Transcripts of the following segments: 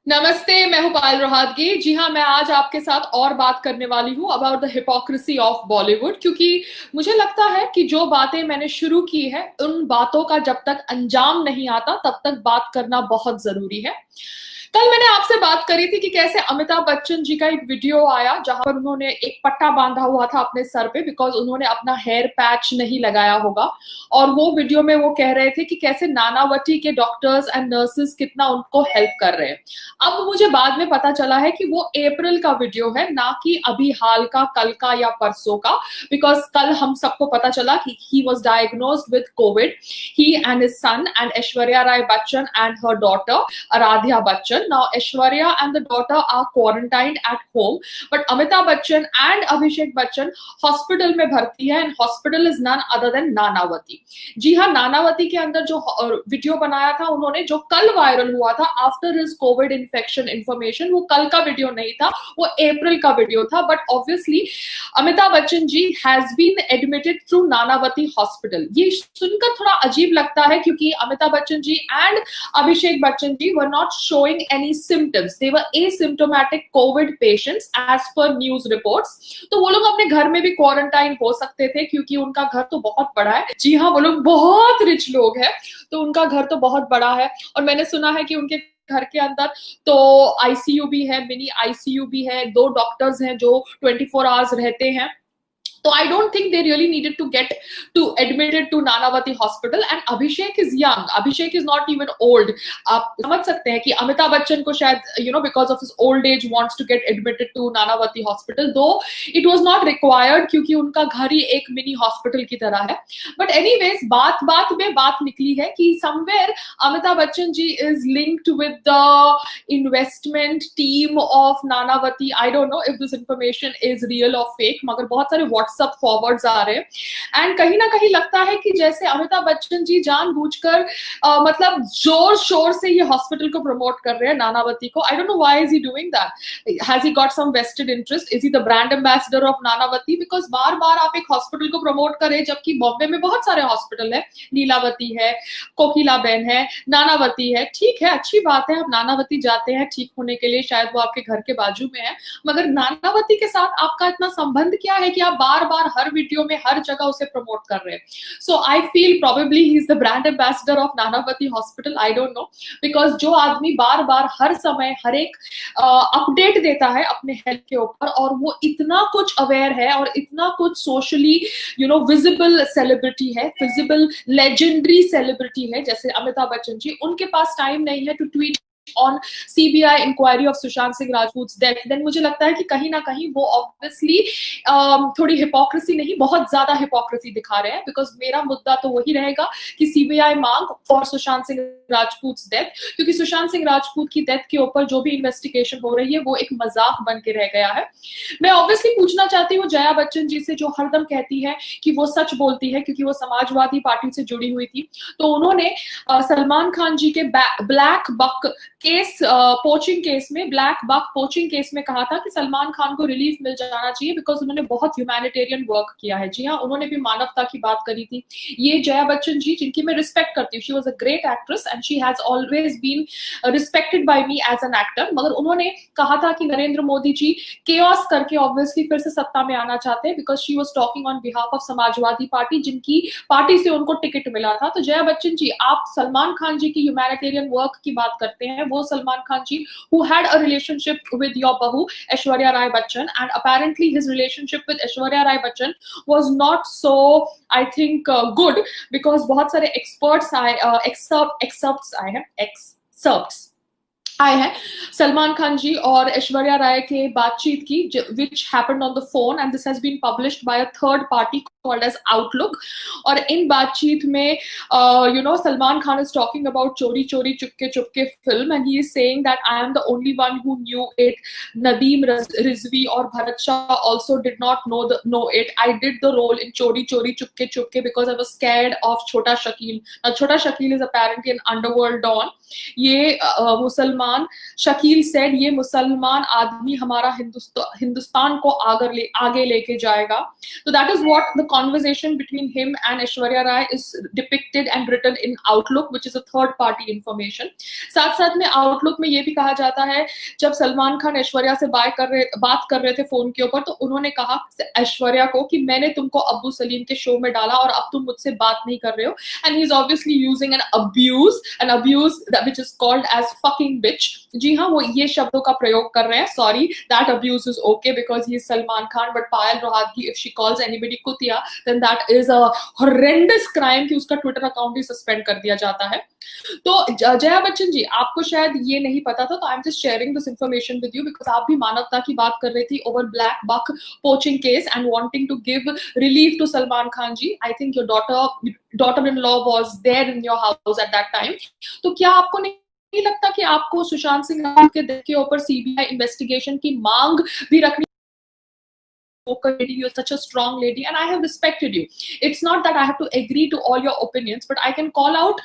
नमस्ते, मैं हूं पायल रोहतगी। जी हाँ, मैं आज आपके साथ और बात करने वाली हूं about the hypocrisy of Bollywood, क्योंकि मुझे लगता है कि जो बातें मैंने शुरू की है उन बातों का जब तक अंजाम नहीं आता तब तक बात करना बहुत जरूरी है। कल मैंने आपसे बात करी थी कि कैसे अमिताभ बच्चन जी का एक वीडियो आया जहां पर उन्होंने एक पट्टा बांधा हुआ था अपने सर पे बिकॉज उन्होंने अपना हेयर पैच नहीं लगाया होगा। और वो वीडियो में वो कह रहे थे कि कैसे नानावती के डॉक्टर्स एंड नर्सेस कितना उनको हेल्प कर रहे हैं। अब मुझे बाद में पता चला है कि वो अप्रैल का वीडियो है, ना कि अभी हाल का, कल का या परसों का। बिकॉज कल हम सबको पता चला कि he was diagnosed with COVID, he and his son and Aishwarya Rai Bachchan and her daughter Aradhya Bachchan. Now, Aishwarya and the daughter are quarantined at home, but Amitabh Bachchan and Abhishek Bachchan hospital में भर्ती है, and hospital is none other than Nanavati. जी हाँ, नानावती के अंदर जो video बनाया था उन्होंने, जो कल वायरल हुआ था after his Covid infection information, वो कल का वीडियो नहीं था, वो अप्रैल का वीडियो था। But obviously Amitabh Bachchan ji has been admitted through Nanavati hospital. ये सुनकर थोड़ा अजीब लगता है क्योंकि Amitabh Bachchan ji and Abhishek Bachchan ji were not showing any symptoms. They were asymptomatic COVID patients as per news reports. तो वो लोग अपने घर में भी क्वारंटाइन हो सकते थे क्योंकि उनका घर तो बहुत बड़ा है। जी हाँ, वो लोग बहुत रिच लोग हैं, तो उनका घर तो बहुत बड़ा है। और मैंने सुना है कि उनके घर के अंदर तो आईसीयू भी है, मिनी आईसीयू भी है, 2 डॉक्टर्स हैं जो 24 आवर्स रहते हैं। So I don't think they really needed to get to admitted to Nanavati hospital. And Abhishek is young. Abhishek is not even old. आप समझ सकते हैं कि अमिताभ बच्चन को शायद because of his old age wants to get admitted to Nanavati hospital, though it was not required क्योंकि उनका घर ही एक मिनी हॉस्पिटल की तरह है। But anyways, बात बात में बात निकली है कि somewhere Amitabh Bachchan ji is linked with the investment team of Nanavati. I don't know if this information is real or fake, मगर बहुत सारे व्हाट्सएप फॉरवर्ड्स आ रहे हैं एंड कहीं ना कहीं लगता है कि जैसे अमिताभ बच्चन जी जानबूझकर मतलब जोर शोर से ये हॉस्पिटल को प्रमोट कर रहे हैं, नानावती को। I don't know why is he doing that. Has he got some vested interest? Is he the brand ambassador of Nanavati? Because बार बार आप एक हॉस्पिटल को प्रमोट करें जबकि बॉम्बे में बहुत सारे हॉस्पिटल है, नीलावती है, कोकिला बेन है, नानावती है। ठीक है, अच्छी बात है, आप नानावती जाते हैं ठीक होने के लिए, शायद वो आपके घर के बाजू में है, मगर नानावती के साथ आपका इतना संबंध क्या है कि आप बार बार हर वीडियो में हर जगह उसे प्रमोट कर रहे हैं? So I feel probably he is the brand ambassador of Nanavati hospital. I don't know, because जो आदमी बार बार हर समय हर एक अपडेट देता है अपने हेल्थ के ऊपर, और वो इतना कुछ अवेयर है और इतना कुछ सोशली विजिबल सेलिब्रिटी है, विजिबल लेजेंडरी सेलिब्रिटी है जैसे अमिताभ बच्चन जी, उनके पास टाइम नहीं है to tweet on CBI inquiry of Sushant Singh Rajput death, then मुझे लगता है कि कहीं ना कहीं वो ऑब्वियसली थोड़ी हिपोक्रेसी नहीं, बहुत ज्यादा हिपोक्रेसी दिखा रहे हैं। बिकॉज मेरा मुद्दा तो वही रहेगा कि सीबीआई मांग फॉर सुशांत सिंह राजपूत डेथ, क्योंकि सुशांत सिंह राजपूत की डेथ के ऊपर जो भी इन्वेस्टिगेशन हो रही है वो एक मजाक बन के रह गया है। मैं ऑब्वियसली पूछना चाहती हूँ जया बच्चन जी से, जो हरदम कहती है कि वो सच बोलती है क्योंकि वो समाजवादी पार्टी से जुड़ी हुई थी। तो उन्होंने सलमान खान जी के black buck case, poaching case में, ब्लैक बक पोचिंग केस में कहा था कि सलमान खान को रिलीफ मिल जाना चाहिए बिकॉज उन्होंने बहुत ह्यूमैनिटेरियन वर्क किया है। जी हाँ, उन्होंने भी मानवता की बात करी थी। ये जया बच्चन जी, जिनकी मैं रिस्पेक्ट करती हूँ, she was a great actress and she has always been respected by me as an actor, मगर उन्होंने कहा था कि नरेंद्र मोदी जी केओस करके ऑब्वियसली फिर से सत्ता में आना चाहते हैं because she was talking on behalf of Samajwadi party, जिनकी पार्टी से उनको टिकट मिला था। तो जया बच्चन जी, आप सलमान खान जी की ह्यूमैनिटेरियन वर्क की बात करते हैं, वो सलमान खान जी who had a relationship with your bahu Aishwarya Rai Bachchan, and apparently his relationship with Aishwarya Rai Bachchan was not so, I think, good, because बहुत सारे experts आए, excerpts आए हैं, excerpts आए हैं सलमान खान जी और ऐश्वर्या राय के बातचीत की, which happened on the phone and this has been published by a third party called as Outlook। और इन बातचीत में Salman Khan is talking about Chori Chori Chupke Chupke film and he is saying that I am the only one who knew it. Nadeem Rizvi or Bharat Shah also did not know it. I did the role in Chori Chori Chupke Chupke because I was scared of Chota Shakil. Now Chota Shakil is apparently an underworld don. ये मुसलमान Shakeel said, ये मुसलमान आदमी हमारा हिंदुस्तान को आगे लेके जाएगा। तो that is what the conversation between him and Aishwarya Rai is depicted and written in Outlook, which is a third party information. साथ साथ में Outlook में ये भी कहा जाता है, जब सलमान खान ऐश्वर्या से बात कर रहे थे फोन के ऊपर, तो उन्होंने कहा ऐश्वर्या को कि मैंने तुमको अब्बू सलीम के शो में डाला और अब तुम मुझसे बात नहीं कर रहे हो. And he's obviously using an abuse which is called as fucking bitch. जी हाँ, वो ये शब्दों का प्रयोग कर रहे हैं. Sorry, that abuse is okay because he is Salman Khan, but Payal Rohatgi, if she calls anybody कुतिया, then that is a horrendous crime कि उसका ट्विटर अकाउंट ही सस्पेंड कर दिया जाता है. तो जया बच्चन जी, आपको शायद ये नहीं पता था, तो I am just sharing this information with you because आप भी मानवता की बात कर रही थी over black buck poaching case and wanting to give relief to Salman Khan ji. I think your daughter in law was there in your house at that time. तो क्या आपको नहीं लगता कि आपको सुशांत सिंह राजपूत के डेथ के ऊपर सीबीआई इन्वेस्टिगेशन की मांग भी रखनी? Lady, you're such a strong lady and I have respected you. It's not that I have to agree to all your opinions, but I can call out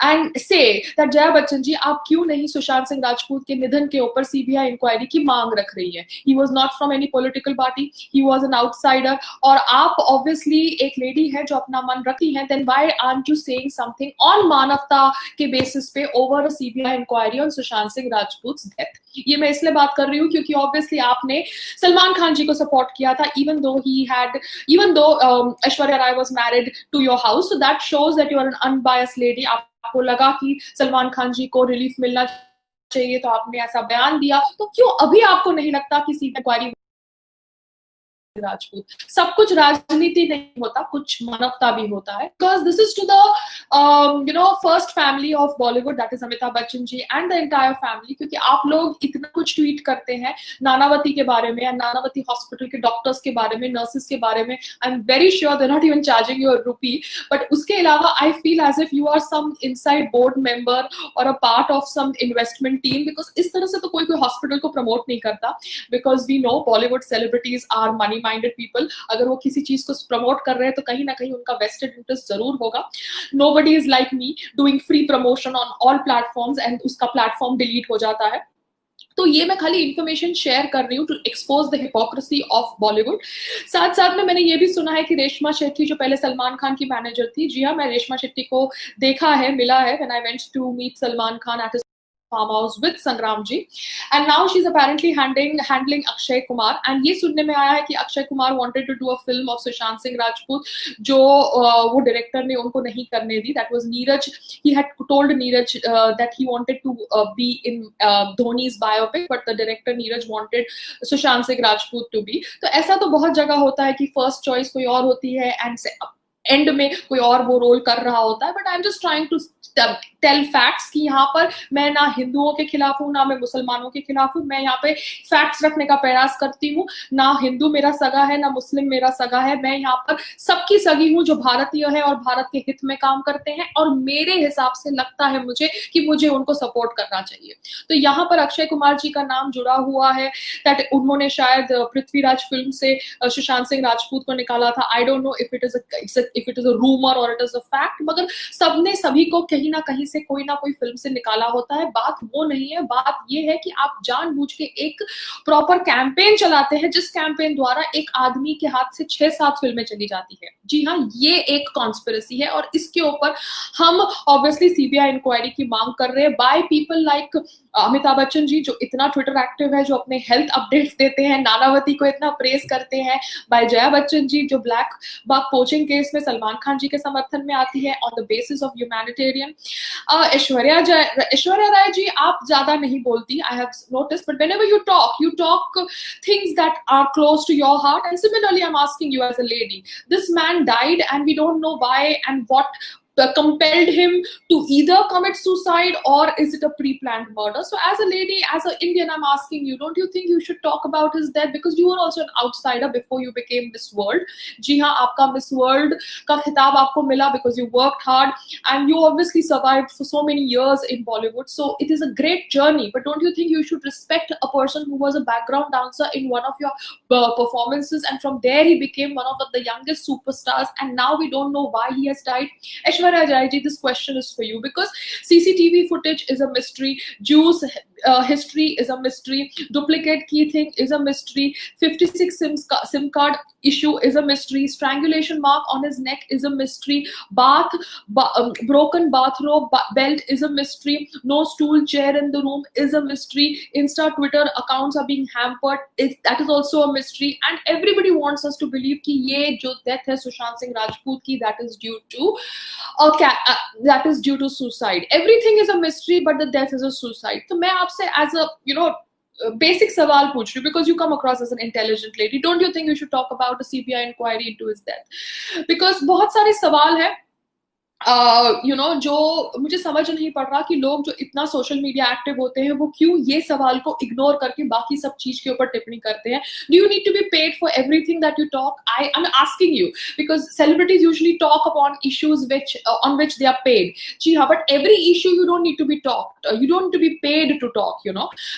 and say that Jaya Bachchan ji, आप क्यों नहीं सुशांत सिंह राजपूत के निधन के ऊपर CBI inquiry की मांग रख रही है? He was not from any political party, he was an outsider. और आप obviously एक लेडी है जो अपना मन रखती है, then why aren't you saying something on मानवता के बेसिस पे over a CBI inquiry on Sushant Singh राजपूत's death? ये मैं इसलिए बात कर रही हूँ क्योंकि obviously आपने सलमान खान जी को सपोर्ट किया था, even though Aishwarya Rai was married to your house, so that shows that you are an unbiased lady. आपको लगा कि सलमान खान जी को रिलीफ मिलना चाहिए तो आपने ऐसा बयान दिया. तो क्यों अभी आपको नहीं लगता कि सीबीआई इंक्वायरी राजपूत? सब कुछ राजनीति नहीं होता, कुछ मानवता भी होता है. Because this is to the first family of Bollywood, that is Amitabh Bachchan ji and the entire family. क्योंकि आप लोग इतना कुछ ट्वीट करते हैं नानावती के बारे में, नानावती हॉस्पिटल के डॉक्टर्स के बारे में, नर्सेस के बारे में. I am very sure they're not even charging you a rupee. But उसके अलावा I feel as if you are some inside board member or a part of some investment team, because इस तरह से तो कोई हॉस्पिटल को promote नहीं करता. Because we know Bollywood celebrities are money minded people. अगर वो किसी चीज को प्रमोट कर रहे हैं तो कहीं ना कहीं उनका वेस्टेड इंटरेस्ट जरूर होगा. Nobody is like me doing free promotion on all platforms and उसका प्लेटफॉर्म डिलीट हो जाता है. तो ये मैं खाली इंफॉर्मेशन शेयर कर रही हूँ to expose the hypocrisy of Bollywood. साथ साथ में मैंने ये भी सुना है कि रेशमा शेट्टी जो पहले सलमान खान की मैनेजर थी, जी हाँ, मैं रेशमा शेट्टी को देखा है, मिला है when I went to meet Salman Khan at farm house with Sangram ji, and now she's apparently handling Akshay Kumar. And ये सुनने में आया है कि Akshay Kumar wanted to do a film of Sushant Singh Rajput, जो वो डायरेक्टर ने उनको नहीं करने दी. That was Neeraj. He had told Neeraj that he wanted to be in Dhoni's biopic, but the director Neeraj wanted Sushant Singh Rajput to be. तो ऐसा तो बहुत जगह होता है कि फर्स्ट चॉइस कोई और होती है एंड एंड में कोई और वो रोल कर रहा होता है. But I am just trying to tell facts कि यहाँ पर मैं ना हिंदुओं के खिलाफ हूँ, ना मैं मुसलमानों के खिलाफ हूँ. मैं यहाँ पे फैक्ट्स रखने का प्रयास करती हूँ. ना हिंदू मेरा सगा है, ना मुस्लिम मेरा सगा है. मैं यहाँ पर सबकी सगी हूँ जो भारतीय है और भारत के हित में काम करते हैं, और मेरे हिसाब से लगता है मुझे कि मुझे उनको सपोर्ट करना चाहिए. तो यहाँ पर अक्षय कुमार जी का नाम जुड़ा हुआ है. दैट उन्होंने शायद पृथ्वीराज फिल्म से सुशांत सिंह राजपूत को निकाला था. आई don't know if it is a rumour और इट इज अ फैक्ट, मगर सबने सभी को कहीं ना कहीं से कोई ना कोई फिल्म से निकाला होता है. बात वो नहीं है, बात ये है कि आप जानबूझ के एक प्रॉपर कैंपेन चलाते हैं जिस कैंपेन द्वारा एक आदमी के हाथ से 6-7 फिल्में चली जाती है. जी हाँ, ये एक कॉन्स्पिरेसी है और इसके ऊपर हम ऑब्वियसली सीबीआई इंक्वायरी की मांग कर रहे हैं by people like Amitabh Bachchan ji, जो इतना ट्विटर एक्टिव है, जो अपने हेल्थ अपडेट्स देते हैं, नानावती को इतना प्रेस करते हैं, बाय जया बच्चन जी जो ब्लैक बक पोचिंग केस में सलमान खान जी के समर्थन में आती है on the basis of humanitarian. Aishwarya Rai ji, आप ज्यादा नहीं बोलती, I have notice, but whenever you talk things that are close to your heart. And similarly I am asking you as a lady, this man died and we don't know why and what compelled him to either commit suicide or is it a pre-planned murder. So as a lady, as an Indian, I'm asking you, don't you think you should talk about his death, because you were also an outsider before you became Miss World. जी हाँ, आपका Miss World का खिताब आपको मिला because you worked hard and you obviously survived for so many years in Bollywood. So it is a great journey, but don't you think you should respect a person who was a background dancer in one of your performances, and from there he became one of the youngest superstars, and now we don't know why he has died. Aishwarya Jai ji, this question is for you because CCTV footage is a mystery, Jews history is a mystery, duplicate key thing is a mystery, 56 SIM card issue is a mystery, strangulation mark on his neck is a mystery, broken bathrobe belt is a mystery, no stool chair in the room is a mystery, Insta Twitter accounts are being hampered, that is also a mystery, and everybody wants us to believe कि ये जो death है सुशांत सिंह राजपूत की, that is due to suicide. Everything is a mystery but the death is a suicide. तो मैं आपसे as a basic सवाल पूछ रही हूँ because you come across as an intelligent lady. Don't you think you should talk about a CBI inquiry into his death? Because बहुत सारे सवाल हैं जो मुझे समझ नहीं पड़ रहा कि लोग जो इतना सोशल मीडिया एक्टिव होते हैं वो क्यों ये सवाल को इग्नोर करके बाकी सब चीज के ऊपर टिप्पणी करते हैं. Do you need to be paid for everything that you talk? I am asking you because celebrities usually talk upon issues on which they are paid. जी हाँ, but every issue you don't need to be talked, you don't to be paid to talk,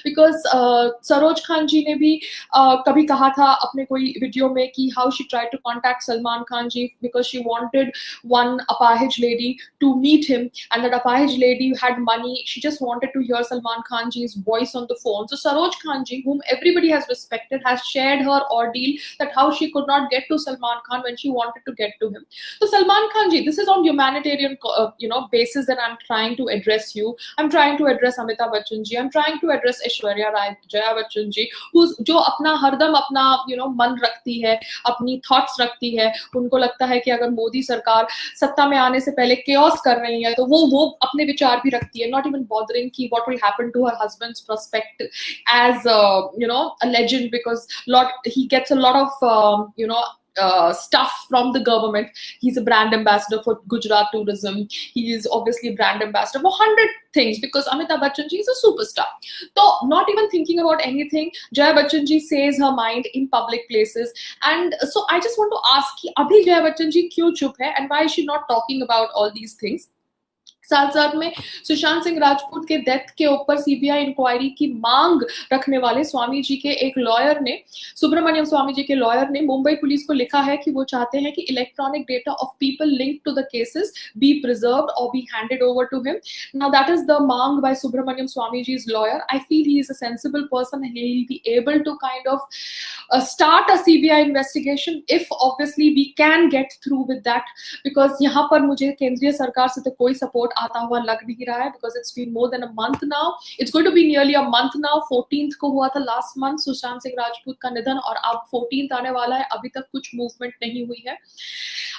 because Saroj Khan ji ने भी कभी कहा था अपने कोई video में कि how she try to contact Salman Khan ji because she wanted one अपाहिज lady to meet him, and that apahiz lady had money. She just wanted to hear Salman Khan ji's voice on the phone. So Saroj Khan ji, whom everybody has respected, has shared her ordeal that how she could not get to Salman Khan when she wanted to get to him. So Salman Khan ji, this is on humanitarian basis that I'm trying to address you. I'm trying to address Amitabh Bachchan ji. I'm trying to address Aishwarya Rai Jaya Bachchan ji, who's जो अपना हरदम अपना मन रखती है, अपनी thoughts रखती है. उनको लगता है कि अगर मोदी सरकार सत्ता में आने से पहले chaos कर रही है तो वो अपने विचार भी रखती है, not even bothering कि what will happen to her husband's prospect as a legend, because he gets a lot of stuff from the government. He's a brand ambassador for Gujarat tourism. He is obviously a brand ambassador for 100 things because Amitabh Bachchan ji is a superstar. So not even thinking about anything, Jaya Bachchan ji says her mind in public places. And so I just want to ask कि अभी Jaya Bachchan ji क्यों चुप है and why is she not talking about all these things? साथ साथ में सुशांत सिंह राजपूत के death के ऊपर सीबीआई इंक्वायरी की मांग रखने वाले स्वामी जी के एक लॉयर ने, सुब्रमण्यम स्वामी जी के लॉयर ने मुंबई पुलिस को लिखा है कि वो चाहते हैं कि electronic data of people linked to the cases be preserved और be handed over to him. Now that is the मांग बाय सुब्रमण्यम स्वामी जी's lawyer. I feel he is a sensible person and he will be able to kind of start a CBI investigation if obviously we can get through with that, because यहाँ पर मुझे केंद्रीय सरकार से तो कोई सपोर्ट आता हुआ लग नहीं रहा है because it's been more than a month now. It's going to be nearly a month now. 14th को हुआ था last month सुशांत सिंह राजपूत का निधन और अब 14th आने वाला है, अभी तक कुछ मूवमेंट नहीं हुई है.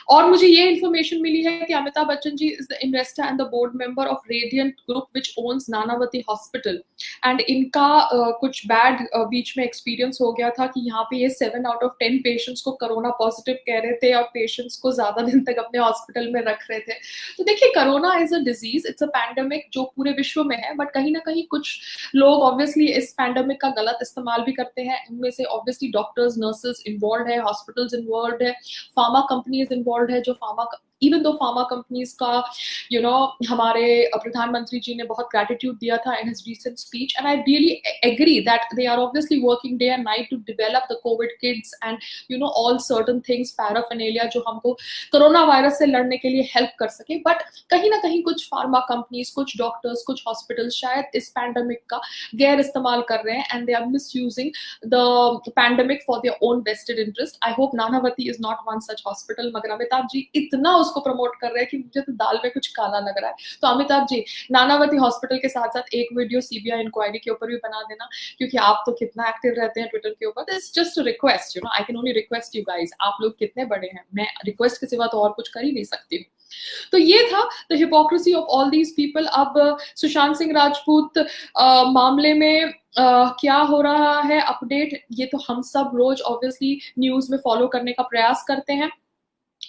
और मुझे ये इन्फॉर्मेशन मिली है कि Amitabh Bachchan ji is the investor and the board member of Radiant Group which owns Nanavati hospital, and इनका कुछ बैड बीच में एक्सपीरियंस हो गया था कि यहाँ पे ये 7 out of 10 पेशेंट्स को कोरोना पॉजिटिव कह रहे थे और पेशेंट्स को ज्यादा दिन तक अपने हॉस्पिटल में रख रहे थे. तो देखिए, corona is a disease, it's a pandemic जो पूरे विश्व में है, बट कहीं ना कहीं कुछ लोग ऑब्वियसली इस पैंडेमिक का गलत इस्तेमाल भी करते हैं. इनमें से ऑब्वियसली डॉक्टर्स, नर्सेज इन्वॉल्व है, हॉस्पिटल्स इन्वॉल्व है, फार्मा कंपनीज इन्वॉल्व है, जो इवन दो फार्मा कंपनीज का हमारे प्रधानमंत्री जी ने बहुत ग्रेटिट्यूड दिया था in his recent speech, and I really agree that they are obviously working day and night to develop the Covid kits and all certain things, paraphernalia जो हमको corona virus से लड़ने के लिए हेल्प कर सके. बट कहीं ना कहीं कुछ फार्मा कंपनीज, कुछ डॉक्टर्स, कुछ हॉस्पिटल्स शायद इस पैंडेमिक का गैर इस्तेमाल कर रहे हैं and they are misusing the pandemic for their own vested interest. I hope Nanavati is not one such hospital, मगर अमिताभ जी इतना उसको प्रमोट कर रहे हैं कि मुझे तो दाल में कुछ काला लग रहा है. तो अमिताभ जी, नानावती हॉस्पिटल के साथ साथ एक वीडियो सीबीआई इंक्वायरी के ऊपर भी बना देना, क्योंकि आप तो कितना एक्टिव रहते हैं ट्विटर के ऊपर. This just request, I can only request you guys. आप लोग कितने बड़े हैं, मैं रिक्वेस्ट के सिवा तो और कुछ कर ही नहीं सकती. तो ये था the hypocrisy of all these people. अब सुशांत सिंह राजपूत मामले में क्या हो रहा है अपडेट, ये तो हम सब रोज ऑब्वियसली न्यूज में फॉलो करने का प्रयास करते हैं,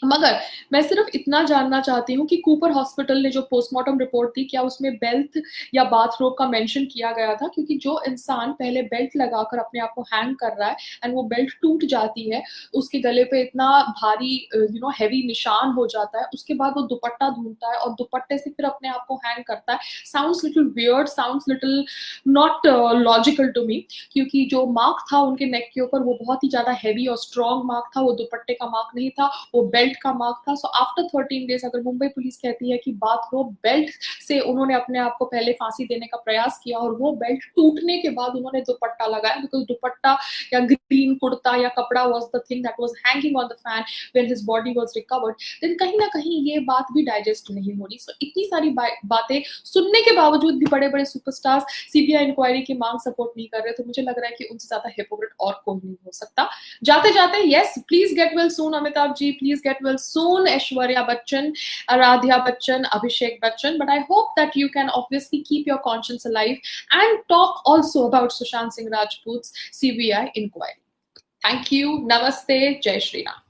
मगर मैं सिर्फ इतना जानना चाहती हूँ कि कूपर हॉस्पिटल ने जो पोस्टमार्टम रिपोर्ट दी, क्या उसमें बेल्ट या बाथरोब का मेंशन किया गया था? क्योंकि जो इंसान पहले बेल्ट लगाकर अपने आप को हैंग कर रहा है एंड वो बेल्ट टूट जाती है, उसके गले पे इतना भारी हैवी निशान हो जाता है, उसके बाद वो दुपट्टा ढूंढता है और दुपट्टे से फिर अपने आप को हैंग करता है. Sounds little weird, sounds little not logical to me, क्योंकि जो मार्क था उनके नेक के ऊपर वो बहुत ही ज्यादा हैवी और स्ट्रॉन्ग मार्क था, वो दुपट्टे का मार्क नहीं था, वो बेल्ट का मार्क था। सो आफ्टर 13 डेज अगर मुंबई पुलिस कहती है कि बात वो बेल्ट से उन्होंने अपने आप को पहले फांसी देने का प्रयास किया और वो बेल्ट टूटने के बाद उन्होंने दुपट्टा लगाया, बिकॉज दुपट्टा या ग्रीन कुर्ता या कपड़ा was the thing that was hanging on the fan when his body was recovered, then कहीं ना कहीं ये बात भी डाइजेस्ट नहीं हो रही। सो इतनी सारी बातें सुनने के बावजूद भी बड़े बड़े सुपरस्टार्स सीबीआई इंक्वायरी की मांग सपोर्ट नहीं कर रहे, तो मुझे लग रहा है कि उनसे ज्यादा हिपोक्रेट और कोई नहीं हो सकता। जाते जाते yes, please get well soon Amitabh ji, please get well soon Aishwarya Bachchan, Aaradhya Bachchan, Abhishek Bachchan. But I hope that you can obviously keep your conscience alive and talk also about Sushant Singh Rajput's CBI inquiry. Thank you. Namaste. Jai Shri Ram.